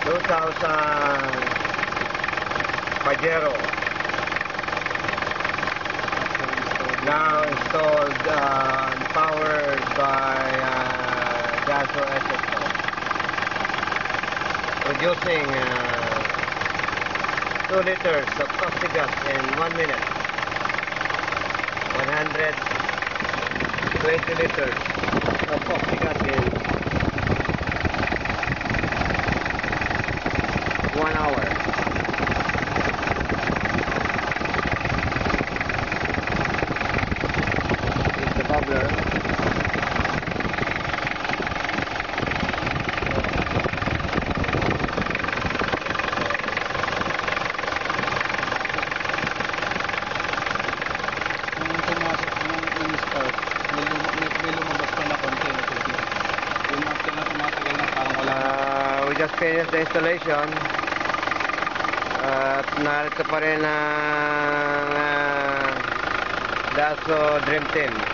2000 Pajero. Now installed and powered by Dassault SSO, producing 2 liters of oxygas in 1 minute, 120 liters of oxygas in 1 hour. It's the bubbler. We just finished the installation at narito pa rin ang Dassault Dream Team.